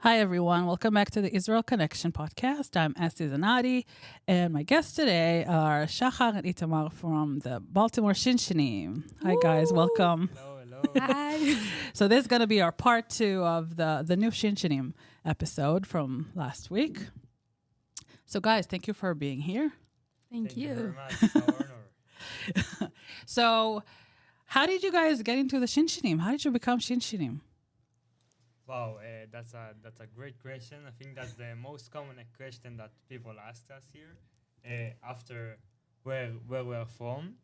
Hi, everyone. Welcome back to the Israel Connection podcast. I'm Esti, and my guests today are Shachar and Itamar from the Baltimore Shinshinim. Hi, guys. Welcome. Hello, hello. Hi. So this is going to be our part 2 of the new Shinshinim episode from last week. So, guys, thank you for being here. Thank you very you. much. It's our honor. So, how did you guys get into the Shinshinim? How did you become Shinshinim? Wow, that's a great question. I think that's the most common question that people ask us here after where we're from.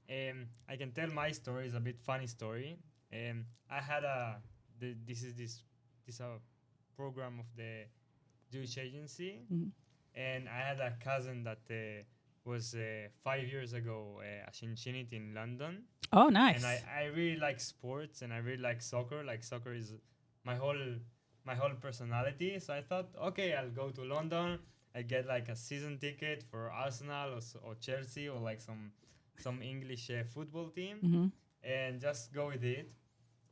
I can tell my story. It's a bit funny story. I had this program of the Jewish agency, and I had a cousin that was 5 years ago a Shinshinit in London. Oh, nice. And I really like sports, and I really like soccer. Like, soccer is my whole personality. So I thought, okay, I'll go to London. I get like a season ticket for Arsenal or Chelsea or like some English football team, and just go with it.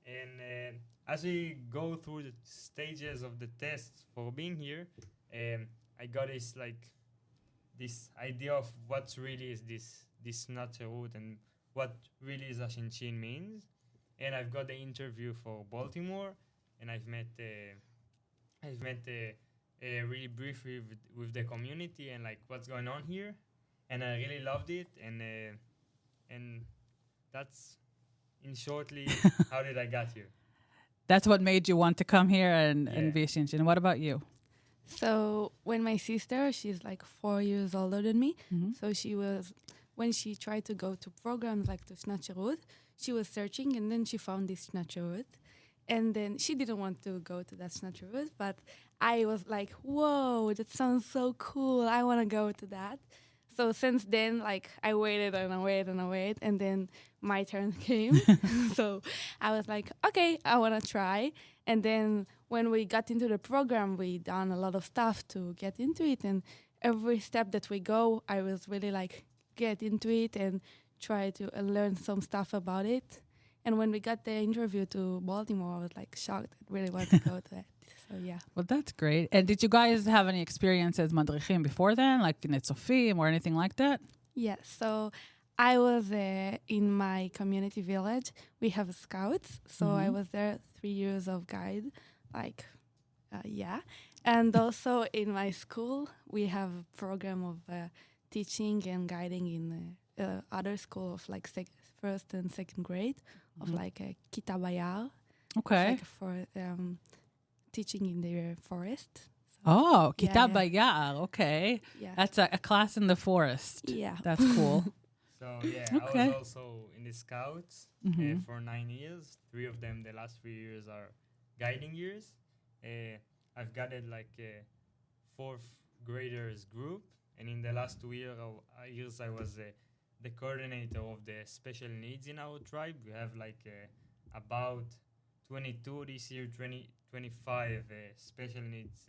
And as we go through the stages of the tests for being here, I got this idea of what really is this Natsherut and what really is a Shinshin means. And I've got the interview for Baltimore, and I've met really briefly with the community and like what's going on here, and I really loved it. And that's in shortly how did I get here. That's what made you want to come here and Yeah. be a Shinshin. What about you? So when my sister, she's like 4 years older than me. So when she tried to go to programs like to Shachar, she was searching, and then she found this Shachar. And then she didn't want to go to that Shachar, but I was like, whoa, that sounds so cool. I want to go to that. So since then, like, I waited and I waited and I waited, and then my turn came. So I was like, okay, I want to try. And then when we got into the program, we done a lot of stuff to get into it. And every step that we go, I was really like, get into it and try to learn some stuff about it. And when we got the interview to Baltimore, I was like shocked. I really wanted to go to it. So yeah. Well, that's great. And did you guys have any experience as madrichim before then, like in Etzofim or anything like that? Yeah, so I was in my community village. We have scouts, so I was there 3 years of guide, yeah. And also in my school, we have a program of teaching and guiding in other school of like first and second grade of like a Kita Bayar. Okay. It's like for teaching in the forest. Oh, Yeah, Kitab yeah. Bayar. Okay. Yeah. That's a class in the forest. Yeah. That's cool. So yeah, Okay. I was also in the scouts for 9 years. 3 of them, the last 3 years, are guiding years. I've guided like a 4th graders group, and in the last 2 years I was the coordinator of the special needs in our tribe. We have like about 22 this year, 25 special needs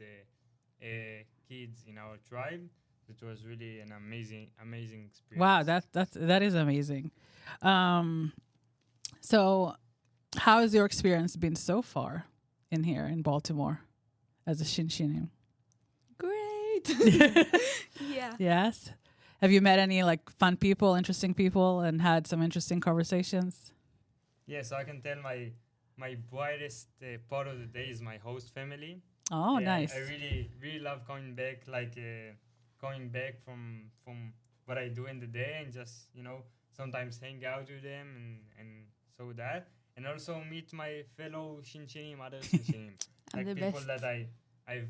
kids in our tribe. It was really an amazing experience. Wow, that is amazing. So how has your experience been so far in here in Baltimore as a Shinshinim? Great. Yeah. Yes. Have you met any like fun people, interesting people, and had some interesting conversations? Yeah, so I can tell my brightest part of the day is my host family. Oh, Yeah, nice. I really love coming back, coming back from what I do in the day, and just sometimes hang out with them and so that, and also meet my fellow Shinshinim, other Shinshinim, like the people best. that I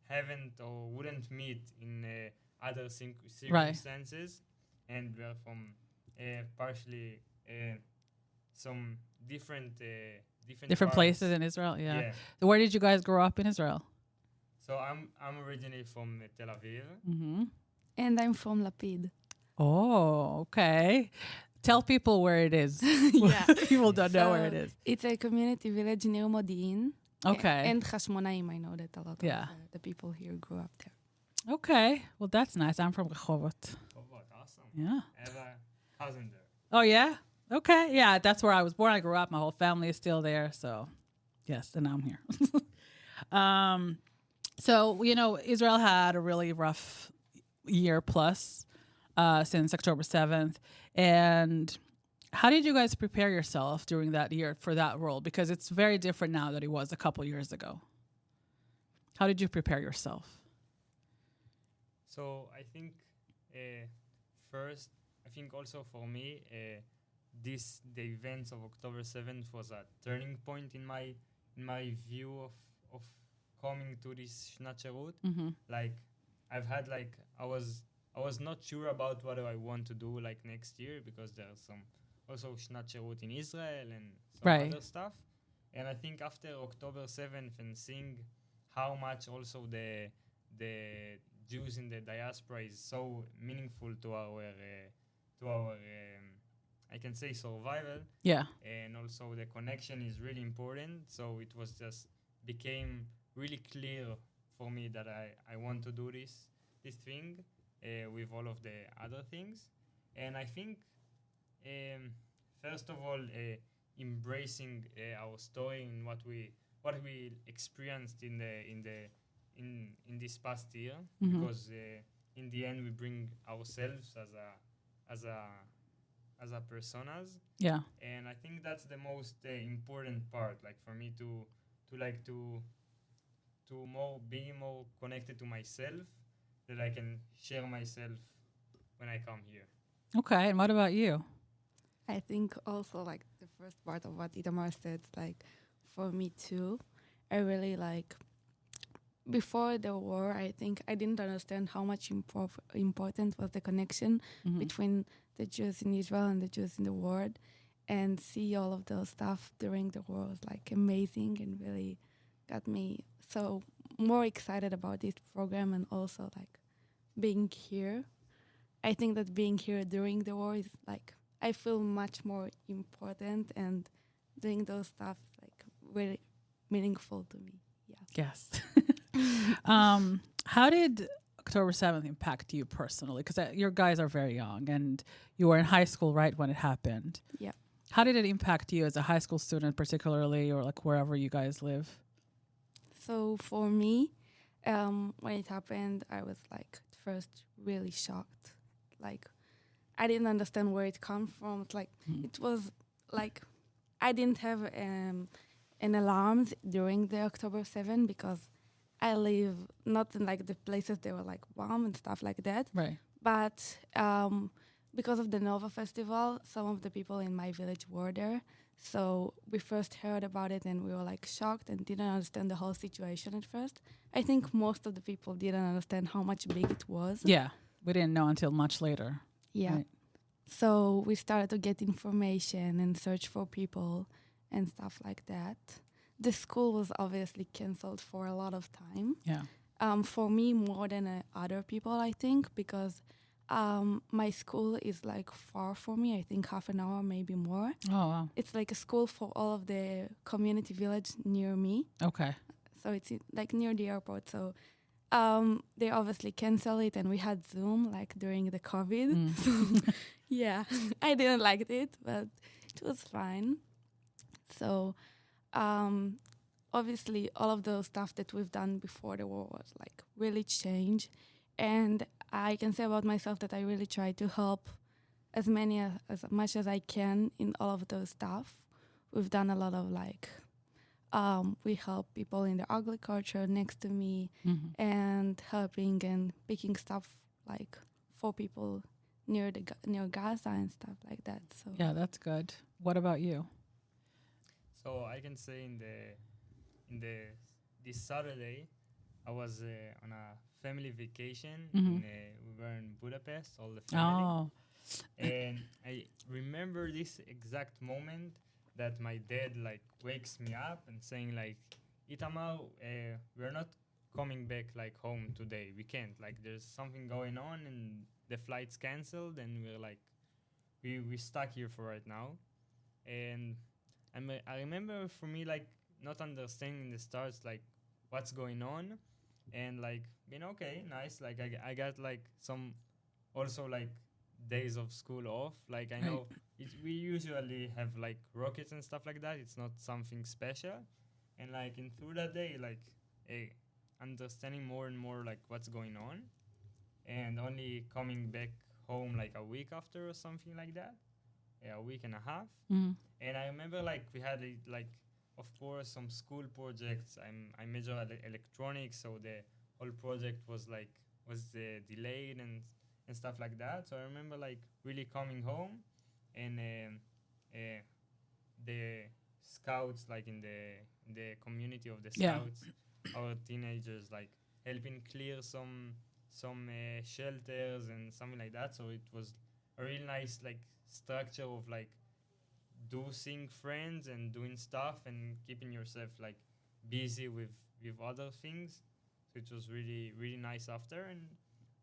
haven't or wouldn't meet in other circumstances, and we're from partially some different Different parts. places in Israel, yeah. Yeah. So where did you guys grow up in Israel? So I'm originally from Tel Aviv. Mm-hmm. And I'm from Lapid. Oh, okay. Tell people where it is. Yeah. People don't know So where it is. It's a community village near Modi'in. Okay. And Hashmonaim, I know that a lot Yeah. of the people here grew up there. Okay. Well, that's nice. I'm from Rehovot. Oh, what awesome! Yeah. I have a cousin there. Oh, yeah? Okay. Yeah, that's where I was born. I grew up. My whole family is still there. So, yes, and I'm here. So, Israel had a really rough year plus since October 7th. And how did you guys prepare yourself during that year for that role? Because it's very different now than it was a couple years ago. How did you prepare yourself? So I think first, I think also for me, the events of October 7th was a turning point in my view of coming to this Shnat Mm-hmm. Like I've had like I was not sure about what I want to do like next year, because there's some also Shnat Shirut in Israel and some Right. other stuff. And I think after October 7th and seeing how much also the Jews in the diaspora is so meaningful to our I can say survival, Yeah. and also the connection is really important. So it was just became really clear for me that I want to do this thing with all of the other things. And I think first of all embracing our story and what we experienced in this past year, Mm-hmm. because in the end we bring ourselves as a personas. Yeah. And I think that's the most important part, like for me to be more connected to myself, that I can share myself when I come here. Okay. And what about you? I think also like the first part of what Itamar said, like for me too, I really like before the war, I think I didn't understand how much important was the connection Mm-hmm. between the Jews in Israel and the Jews in the world, and see all of those stuff during the war was like amazing and really got me so more excited about this program, and also like being here. I think that being here during the war is like I feel much more important, and doing those stuff is like really meaningful to me. Yeah. Yes. How did October 7th impact you personally? Because your guys are very young and you were in high school right when it happened. Yeah. How did it impact you as a high school student particularly, or like wherever you guys live? So for me, when it happened, I was like at first really shocked. Like I didn't understand where it come from. It's like it was like I didn't have an alarms during the October 7 because I live not in like the places they were like bomb and stuff like that. Right. But because of the Nova Festival, some of the people in my village were there. So we first heard about it and we were like shocked and didn't understand the whole situation at first. I think most of the people didn't understand how much big it was. Yeah. We didn't know until much later. Yeah. Right. So we started to get information and search for people and stuff like that. The school was obviously canceled for a lot of time. Yeah. For me, more than other people, I think, because my school is like far from me. I think half an hour, maybe more. Oh, wow. It's like a school for all of the community village near me. Okay. So it's like near the airport. So they obviously canceled it, and we had Zoom like during the COVID. So yeah, I didn't like it, but it was fine. So obviously all of those stuff that we've done before the war was like really changed. And I can say about myself that I really try to help as much as I can in all of those stuff. We've done a lot of like, we help people in the agriculture next to me, and helping and picking stuff like for people near Gaza and stuff like that. So Yeah, that's good. What about you? So I can say this Saturday, I was on a family vacation. We were in Budapest, all the family, Oh, and I remember this exact moment that my dad like wakes me up and saying like, Itamar, we're not coming back like home today. We can't. Like there's something going on and the flight's cancelled, and we're like, we stuck here for right now. And I remember for me like not understanding in the starts like what's going on, and like being okay, nice. Like I got like some also like days of school off. Like I know we usually have like rockets and stuff like that. It's not something special, and like in through that day like understanding more and more like what's going on, and only coming back home like a week after or something like that, a week and a half. Mhm. And I remember like we had like of course some school projects. I major electronics, so the whole project was delayed and stuff like that. So I remember like really coming home and the scouts like in the community of the Yeah. scouts, our teenagers like helping clear some shelters and something like that. So it was a real nice like structure of like seeing friends and doing stuff and keeping yourself like busy with other things. So it was really really nice after, and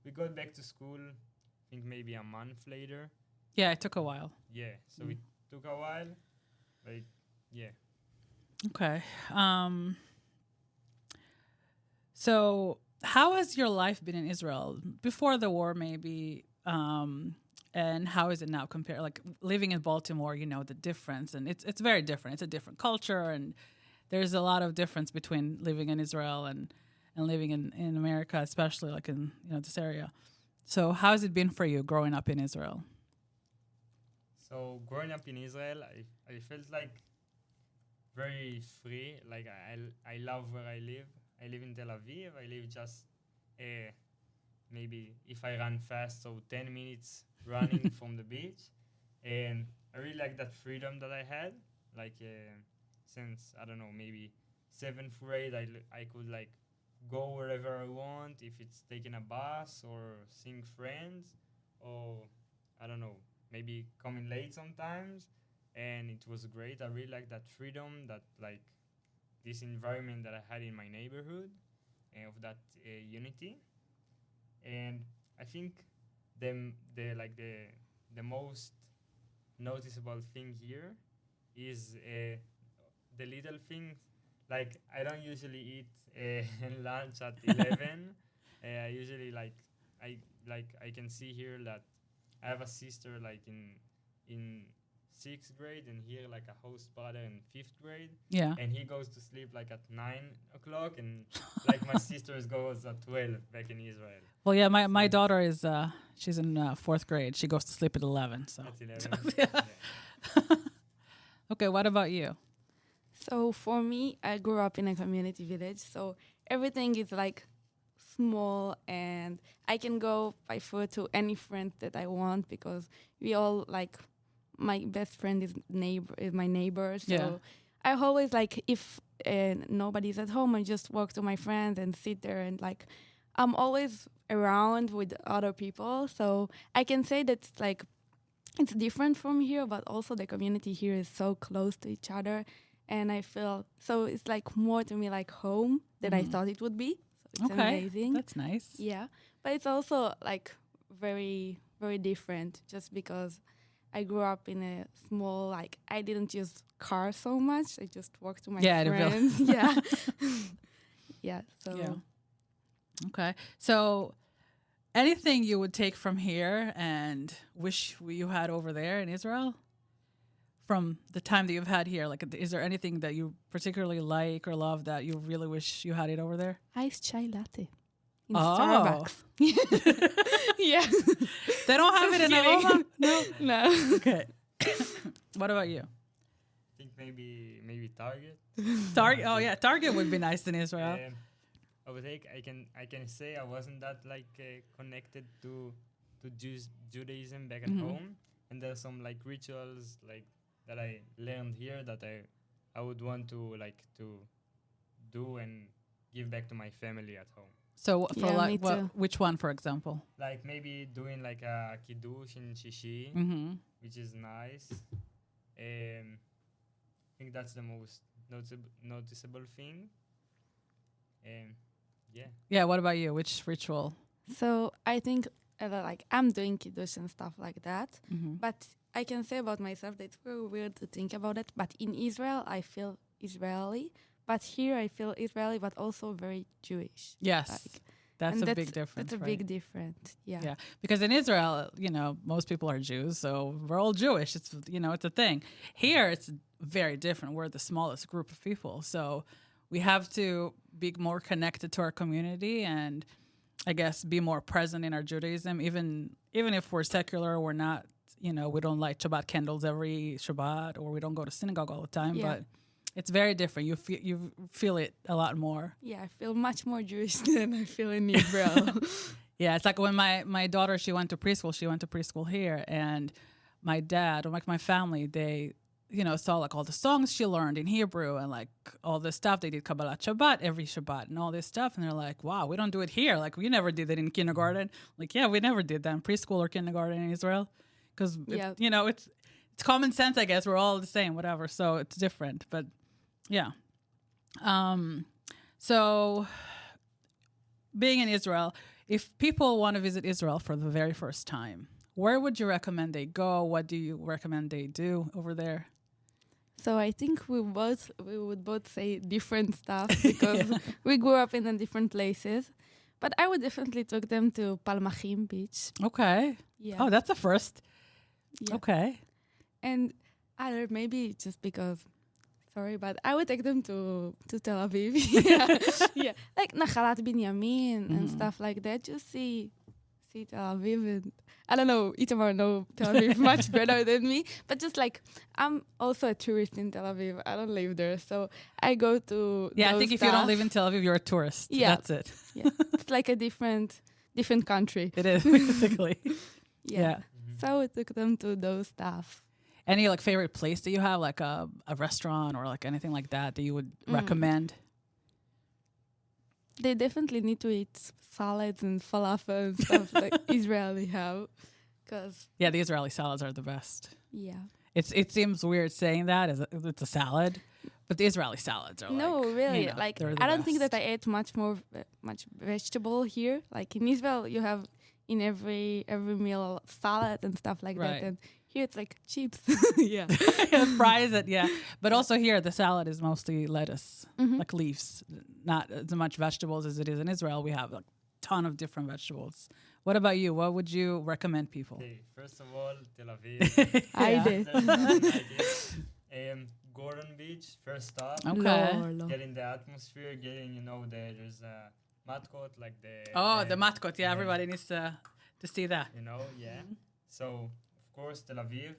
we got back to school. I think maybe a month later. Yeah, it took a while. Yeah, so it took a while, like yeah. Okay. So how has your life been in Israel before the war, maybe? And how is it now compared? Like living in Baltimore, you know, the difference, and it's very different. It's a different culture, and there's a lot of difference between living in Israel and living in America, especially like in this area. So how has it been for you growing up in Israel? So growing up in Israel, I felt like very free. Like I love where I live. I live in Tel Aviv. I live just maybe if I run fast, so 10 minutes running from the beach. And I really like that freedom that I had. Like since, I don't know, maybe 7th grade, I could like go wherever I want, if it's taking a bus or seeing friends, or I don't know, maybe coming late sometimes. And it was great. I really like that freedom, that like this environment that I had in my neighborhood, and of that unity. And I think the most noticeable thing here is the little things. Like I don't usually eat lunch at 11. I usually I can see here that I have a sister like in 6th grade, and here like a host brother in 5th grade. Yeah. And he goes to sleep like at 9 o'clock, and like my sisters goes at 12 back in Israel. Well, yeah, my daughter is she's in 4th grade. She goes to sleep at 11. So At 11. Yeah. Yeah. Okay, what about you? So for me, I grew up in a community village, so everything is like small, and I can go by foot to any friend that I want, because we all like, my best friend is my neighbor. So Yeah. I always like, if nobody's at home, I just walk to my friends and sit there, and like I'm always around with other people. So I can say that it's different from here, but also the community here is so close to each other. And I feel, so it's like more to me like home than I thought it would be. So it's amazing. That's nice. Yeah. But it's also like very, very different, just because I grew up in a small, like I didn't use cars so much. I just walked to my friends. Yeah. Yeah. So. Yeah. Okay. So anything you would take from here and wish you had over there in Israel? From the time that you've had here, like, is there anything that you particularly like or love that you really wish you had it over there? Iced chai latte in Oh. Starbucks. Yeah. They don't have it in Aroma? No. Okay. What about you? I think maybe Target. Target. Oh yeah, Target would be nice in Israel. I would think I can say I wasn't that like connected to Judaism back at home, and there's some like rituals like that I learned here that I would want to like to do and give back to my family at home. So for Yeah, like me too. which one, for example? Like maybe doing like a kiddush in Shishi, Mm-hmm. which is nice. I think that's the most noticeable thing. Yeah. Yeah. What about you? Which ritual? So I think like I'm doing kiddush and stuff like that. Mm-hmm. But I can say about myself that it's very weird to think about it. But in Israel, I feel Israeli. But here I feel Israeli, but also very Jewish. Yes. Like, That's and a big difference. That's a right? big difference. Yeah. Yeah, because in Israel, most people are Jews, so we're all Jewish. It's it's a thing. Here, it's very different. We're the smallest group of people, so we have to be more connected to our community and I guess be more present in our Judaism, even if we're secular, we're not, we don't light Shabbat candles every Shabbat, or we don't go to synagogue all the time, but it's very different. You feel it a lot more. Yeah, I feel much more Jewish than I feel in Israel. Yeah, it's like when my daughter, she went to preschool here, and my dad, or like my family, they saw like all the songs she learned in Hebrew and like all this stuff. They did Kabbalat Shabbat every Shabbat and all this stuff. And they're like, wow, we don't do it here. Like we never did that in kindergarten. Like, yeah, we never did that in preschool or kindergarten in Israel. Because, it's common sense, I guess. We're all the same, whatever. So it's different. But yeah. So being in Israel, if people want to visit Israel for the very first time, where would you recommend they go? What do you recommend they do over there? So I think we would both say different stuff because we grew up in different places. But I would definitely take them to Palmachim Beach. Okay. Yeah. Oh, that's a first. Yeah. Okay. And I don't know, maybe just because, sorry, but I would take them to Tel Aviv. Yeah. Like Nachalat Binyamin and stuff like that. Just see Tel Aviv, and I don't know, Itamar know Tel Aviv much better than me, but just like, I'm also a tourist in Tel Aviv. I don't live there, so I go to I think if you don't live in Tel Aviv, you're a tourist. Yeah. That's it. Yeah. It's like a different country. It is, basically. Yeah. So I took them to those stuff. Any like favorite place that you have, like a restaurant or like anything like that you would recommend? They definitely need to eat salads and falafel and stuff like Israeli have. Yeah, the Israeli salads are the best. Yeah. It seems weird saying that it's a salad, but the Israeli salads are really. Like I don't think that I ate much vegetable here. Like in Israel, you have in every meal salad and stuff like that, and here it's like chips. Yeah. Fries it, yeah. But also here, the salad is mostly lettuce, like leaves, not as much vegetables as it is in Israel. We have a ton of different vegetables. What about you? What would you recommend people? Okay, first of all, Tel Aviv. I did. Gordon Beach, first stop. Okay. Getting the atmosphere, there's a matkot, like the... Oh, the matkot, yeah, everybody needs to see that. Yeah. So, of course, Tel Aviv.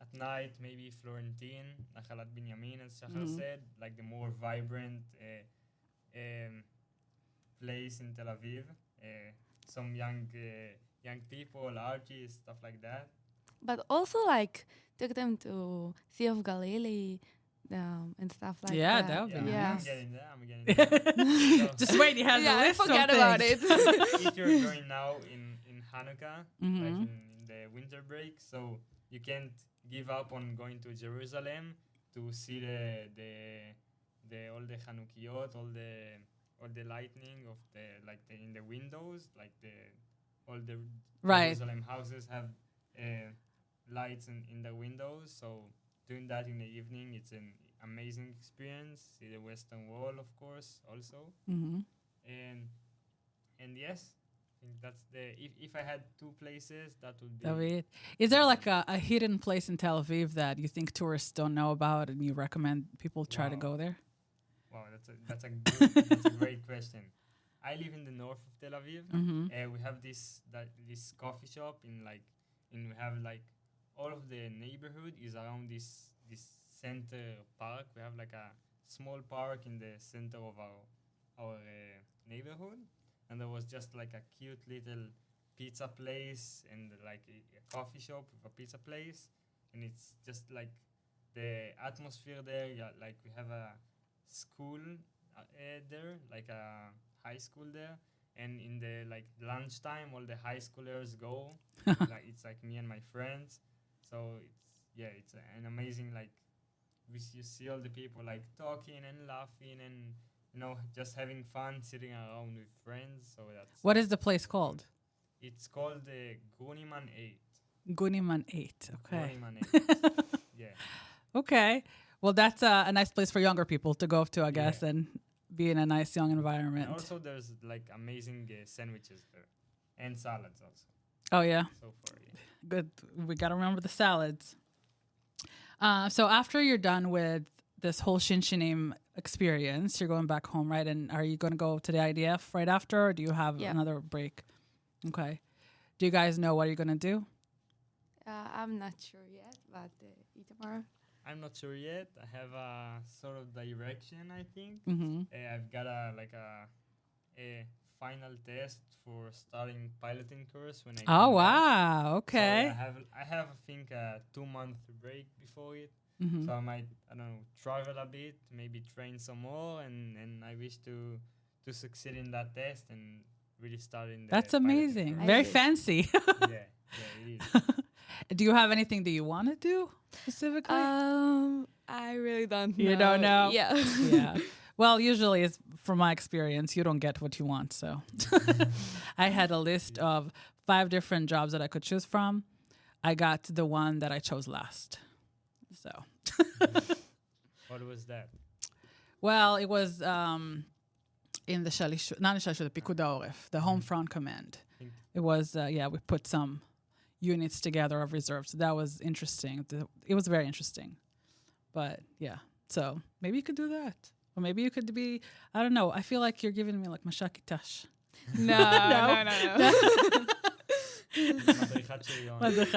At night, maybe Florentine, Nachalat Binyamin, as Shachar said, like the more vibrant place in Tel Aviv. Some young people, artists, stuff like that. But also, like, took them to Sea of Galilee and stuff like that. Yeah, that would be nice. I'm getting there. So, just wait, he has a list I forgot about it. If you're going now in Hanukkah, like in the winter break, so you can't give up on going to Jerusalem to see the all the Chanukiot, all the lightning of in the windows, like all the Jerusalem houses have lights in the windows. So doing that in the evening, it's an amazing experience. See the Western Wall, of course, also. And yes, I think that's if I had two places, that would be David. Is there like a hidden place in Tel Aviv that you think tourists don't know about and you recommend people try to go there? Wow, that's a great question. I live in the north of Tel Aviv. We have this coffee shop we have like all of the neighborhood is around this center park. We have like a small park in the center of our neighborhood, and there was just like a cute little pizza place and like a coffee shop with a pizza place, and it's just like the atmosphere there. Yeah, like we have a school there, like a high school there, and in the like lunchtime all the high schoolers go. Like it's like me and my friends, so it's an amazing, like you see all the people like talking and laughing and just having fun sitting around with friends. So that's what is the place called? It's called the Guniman 8. Guniman 8. Okay. Guniman 8. Yeah. Okay. Well, that's a nice place for younger people to go to, I guess, and be in a nice young environment. And also, there's like amazing sandwiches there and salads also. Oh, yeah. So far, yeah. Good. We got to remember the salads. So after you're done with this whole Shinshinim experience. You're going back home, right? And are you going to go to the IDF right after, or do you have another break? Okay. Do you guys know what you're going to do? I'm not sure yet, but Itamar. I'm not sure yet. I have a sort of direction, I think. Mm-hmm. I've got a final test for starting piloting course when I Oh, come back. wow. Okay. So I have I think a 2-month break before it. Mm-hmm. So I might, I don't know, travel a bit, maybe train some more, and I wish to succeed in that test and really start in the That's piloting amazing. course. Very fancy. Yeah, it is. Do you have anything that you want to do specifically? I really don't know. You don't know? Yeah. Yeah. Well, usually, it's, from my experience, you don't get what you want. So I had a list of 5 different jobs that I could choose from. I got the one that I chose last. So. What was that? Well, it was in the Shalish, not in Shalish, the Pikud HaOref, the Home Front Command. It was, we put some units together of reserves. So that was interesting. It was very interesting. But yeah, so maybe you could do that. Or maybe you could be, I don't know. I feel like you're giving me like mashakitash. No.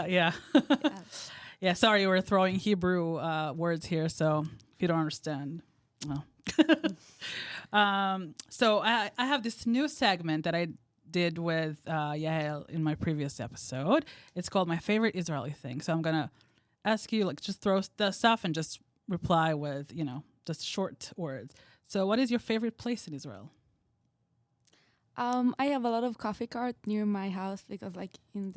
Yeah. Yeah, sorry, we're throwing Hebrew words here, so if you don't understand, well. So I have this new segment that I did with Yael in my previous episode. It's called My Favorite Israeli Thing. So I'm going to ask you, like, just throw the stuff and just reply with, just short words. So what is your favorite place in Israel? I have a lot of coffee cart near my house because, like, in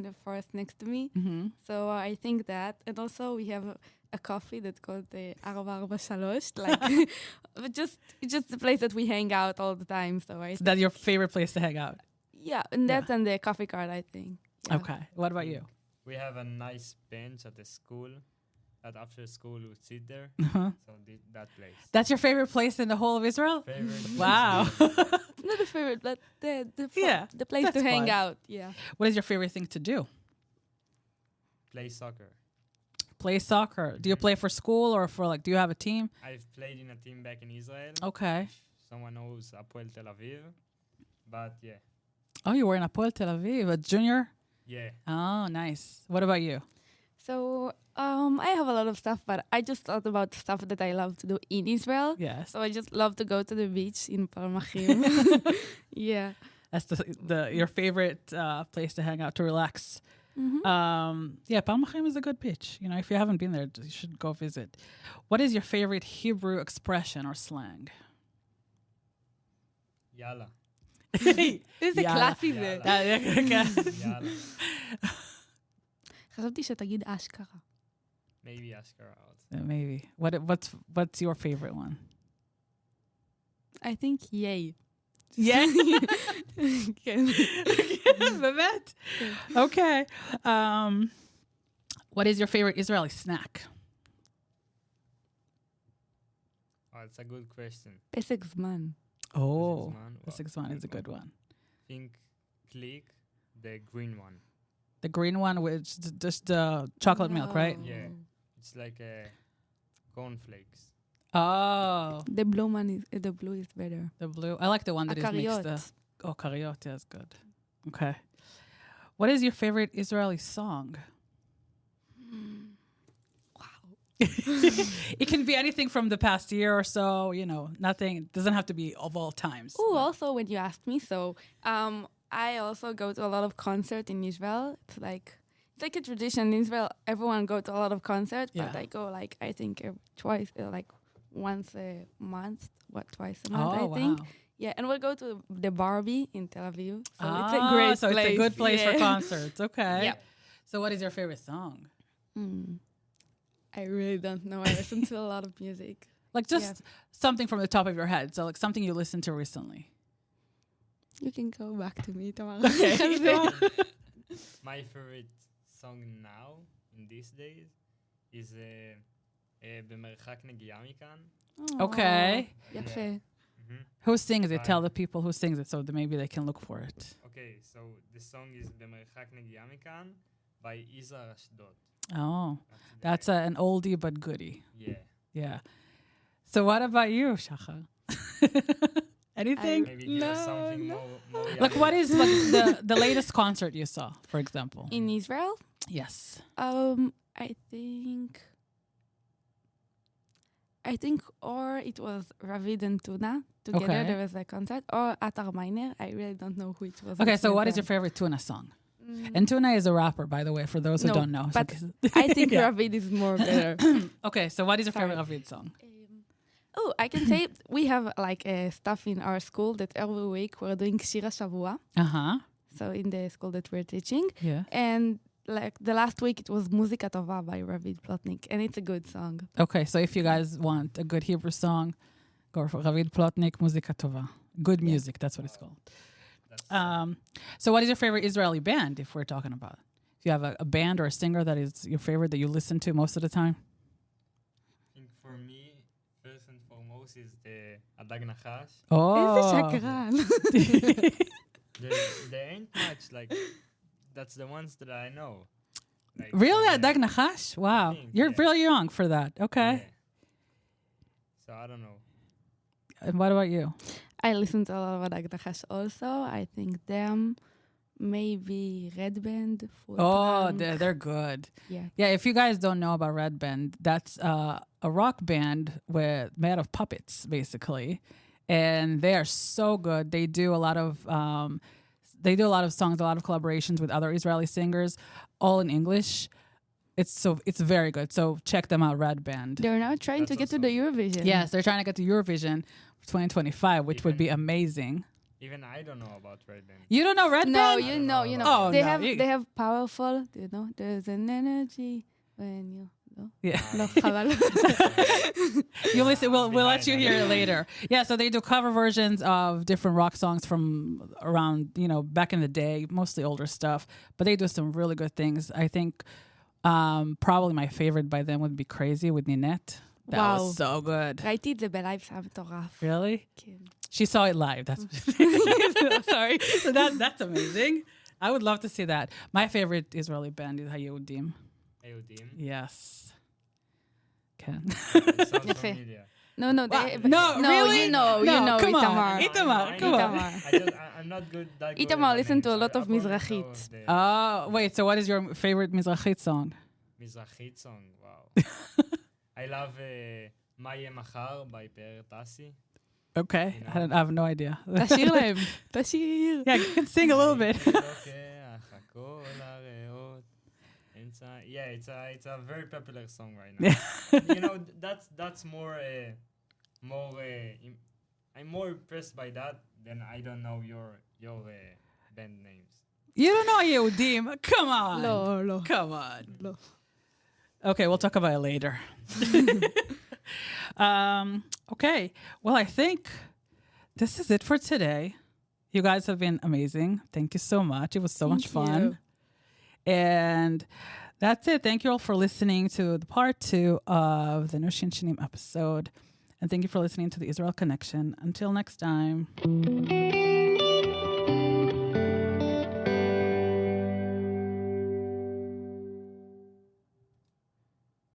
the forest next to me. Mm-hmm. So I think that, and also we have a coffee that's called the 443, like it's just the place that we hang out all the time. So that's your favorite place to hang out. Yeah, and that's on the coffee cart, I think. Yeah. Okay. What about you? We have a nice bench at the school. That after school we would sit there. Uh-huh. So that place. That's your favorite place in the whole of Israel? Favorite. Wow. Not a favorite, but the place that's to hang fun. out. Yeah. What is your favorite thing to do? Play soccer. Play soccer. Do you play for school or for do you have a team? I've played in a team back in Israel. Okay. Someone knows Hapoel Tel Aviv. But yeah. Oh, you were in Hapoel Tel Aviv, a junior? Yeah. Oh, nice. What about you? So I have a lot of stuff, but I just thought about stuff that I love to do in Israel. Yes. So I just love to go to the beach in Palmachim. Yeah. That's your favorite place to hang out, to relax. Mm-hmm. Palmachim is a good beach. If you haven't been there, you should go visit. What is your favorite Hebrew expression or slang? Yalla. איזה קלאסי זה. Yalla. חשבתי שתגיד אשכרה. Maybe Ashkara. Maybe. What's your favorite one? I think yay. Yeah. כן. באמת? Okay. What is your favorite Israeli snack? Oh, it's a good question. פסק זמן. Oh, the the 6-1 is a good one. I think click the green one. The green one with just the chocolate milk, right? Yeah. It's like cornflakes. Oh, The blue one is better. the blue. I like the one that is mixed. Akariot. Kariot, yeah, that's good. Okay. What is your favorite Israeli song? It can be anything from the past year or so, nothing. It doesn't have to be of all times. Oh, also when you asked me, so I also go to a lot of concerts in Israel. It's like a tradition in Israel. Everyone go to a lot of concerts, but I go I think twice, once a month, twice a month, I think. Wow. Yeah, and we'll go to the Barbie in Tel Aviv. So it's a great place. It's a good place for Yeah. concerts. Okay. Yeah. So what is your favorite song? I really don't know. I listen to a lot of music. Like just something from the top of your head. So like something you listened to recently. You can go back to me, Tamar. My favorite song now, in these days, is במרחק נגיעה מכאן. Okay. יפה. Who sings it? Tell the people who sings it so that maybe they can look for it. Okay, so the song is במרחק נגיעה מכאן by יזהר אשדוד. Oh, that's an oldie but goodie. Yeah. Yeah. So what about you, Shachar? Anything? Maybe give us something more Like, what is like the latest concert you saw, for example? In Israel, Yes. I think or it was Ravid and Tuna together. Okay. There was a concert, or Atar Miner. I really don't know who it was. Okay, so between what is your them. favorite Tuna song? And Tuna is a rapper, by the way, for those who No, don't know. but I think Yeah. Ravid is more better. Okay, so what is your favorite Sorry. Ravid song? I can say we have like stuff in our school that every week we're doing Shir HaShavua. Uh-huh. So in the school that we're teaching. Yeah. And like the last week it was Muzika Tova by Ravid Plotnik. And it's a good song. Okay, so if you guys want a good Hebrew song, go for Ravid Plotnik, Muzika Tova. Good music, that's what it's called. So what is your favorite Israeli band, if we're talking about? If you have a band or a singer that is your favorite that you listen to most of the time? I think for me, first and foremost is the Adag Nachash. Oh. איזה שקרן. There ain't much, like, that's the ones that I know. Like, Really? yeah. Adag Nachash? Wow. think, You're yeah. really young for that. Okay. Yeah. So I don't know. And what about you? I listen to a lot of Adag Nachash also. I think them, maybe Red Band. Full Oh, Trunk. they're good. Yeah. Yeah, if you guys don't know about Red Band, that's a rock band made of puppets, basically, and they are so good. They do a lot of songs, a lot of collaborations with other Israeli singers, all in English. It's very good. So check them out, Red Band. They're now trying to That's get to the Eurovision. Yes, they're trying to get to Eurovision 2025, which would be Even- amazing. Even I don't know about Red Band. You don't know Red No, Band? you know. Oh, they no, have you- they have powerful. You know, there's an energy when you. No, Yeah. no, חבל. You listen. We'll let you Behind hear that. it later. Yeah. So they do cover versions of different rock songs from around, back in the day, mostly older stuff. But they do some really good things. I think probably my favorite by them would be "Crazy" with Ninette. That Wow. was so good. ראיתי את זה בלייב, זה היה מטורף. Really? כן. She saw it live. That's sorry. So that's amazing. I would love to see that. My favorite Israeli band is Hayehudim. Ayudim. Yes. Ken. It sounds יפה. familiar. No, no, Wow. they, No, really? you know, come on. Itamar. Itamar, come on. I'm not good. That good Itamar with listen names. to a lot I of probably Mizrachit. know the Oh, wait. So what is your favorite Mizrachit song? Mizrachit song. Wow. I love מה יהיה מחר by פאר טסי. Okay. I have no idea. תשאיר להם. תשאיר. Yeah, you can sing a little bit. לוקח הכל הריאות. Yeah, it's a very popular song right now. That's more I'm more impressed by that than I don't know your band names. You don't know Yehudim. Come on. לא, לא. Come on. לא. Okay, we'll talk about it later. Okay. Well, I think this is it for today. You guys have been amazing. Thank you so much. It was so much Thank fun. you. And that's it. Thank you all for listening to the part 2 of the Shinshinim episode. And thank you for listening to the Israel Connection. Until next time.